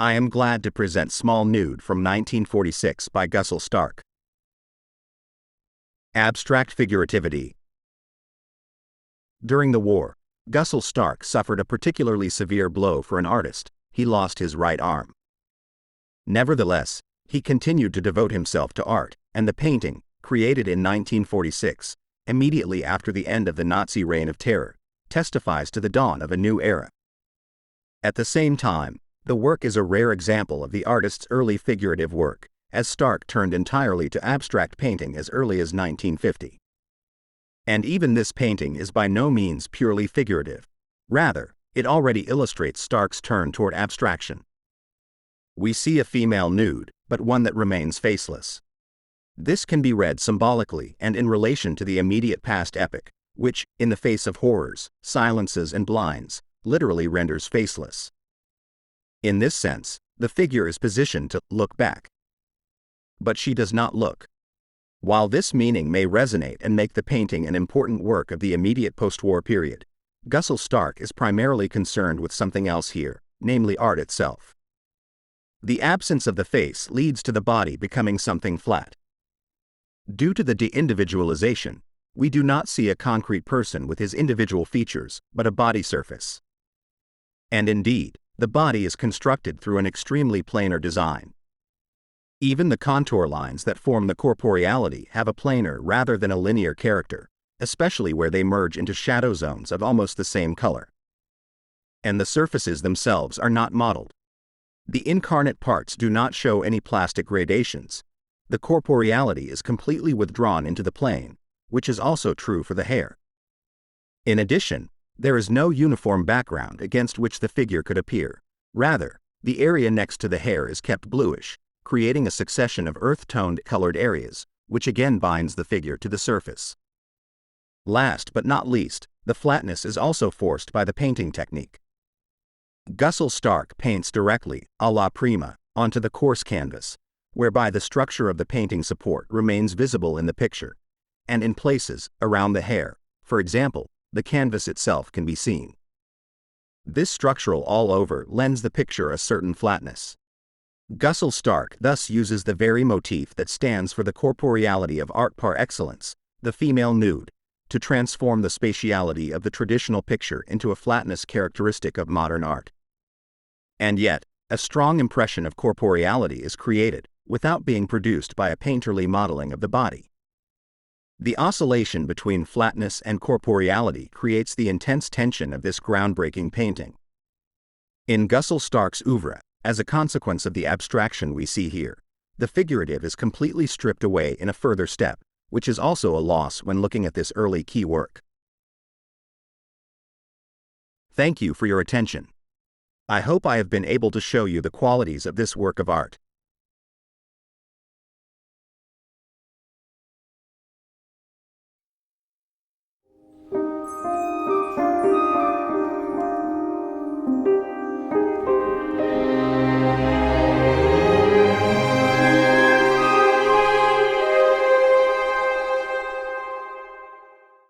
I am glad to present Small Nude from 1946 by Gustl Stark. Abstract figurativity. During the war, Gustl Stark suffered a particularly severe blow for an artist. He lost his right arm. Nevertheless, he continued to devote himself to art, and the painting, created in 1946, immediately after the end of the Nazi reign of terror, testifies to the dawn of a new era. At the same time, the work is a rare example of the artist's early figurative work, as Stark turned entirely to abstract painting as early as 1950. And even this painting is by no means purely figurative. Rather, it already illustrates Stark's turn toward abstraction. We see a female nude, but one that remains faceless. This can be read symbolically and in relation to the immediate past epoch, which, in the face of horrors, silences and blinds, literally renders faceless. In this sense, the figure is positioned to look back. But she does not look. While this meaning may resonate and make the painting an important work of the immediate post-war period, Gustl Stark is primarily concerned with something else here, namely art itself. The absence of the face leads to the body becoming something flat. Due to the de-individualization, we do not see a concrete person with his individual features, but a body surface. And indeed, the body is constructed through an extremely planar design. Even the contour lines that form the corporeality have a planar rather than a linear character, especially where they merge into shadow zones of almost the same color. And the surfaces themselves are not modeled. The incarnate parts do not show any plastic gradations. The corporeality is completely withdrawn into the plane, which is also true for the hair. In addition, there is no uniform background against which the figure could appear. Rather, the area next to the hair is kept bluish, creating a succession of earth-toned colored areas, which again binds the figure to the surface. Last but not least, the flatness is also forced by the painting technique. Gustl Stark paints directly, a la prima, onto the coarse canvas, whereby the structure of the painting support remains visible in the picture, and in places, around the hair, for example, the canvas itself can be seen. This structural all-over lends the picture a certain flatness. Gustl Stark thus uses the very motif that stands for the corporeality of art par excellence, the female nude, to transform the spatiality of the traditional picture into a flatness characteristic of modern art. And yet, a strong impression of corporeality is created, without being produced by a painterly modeling of the body. The oscillation between flatness and corporeality creates the intense tension of this groundbreaking painting. In Gustl Stark's oeuvre, as a consequence of the abstraction we see here, the figurative is completely stripped away in a further step, which is also a loss when looking at this early key work. Thank you for your attention. I hope I have been able to show you the qualities of this work of art.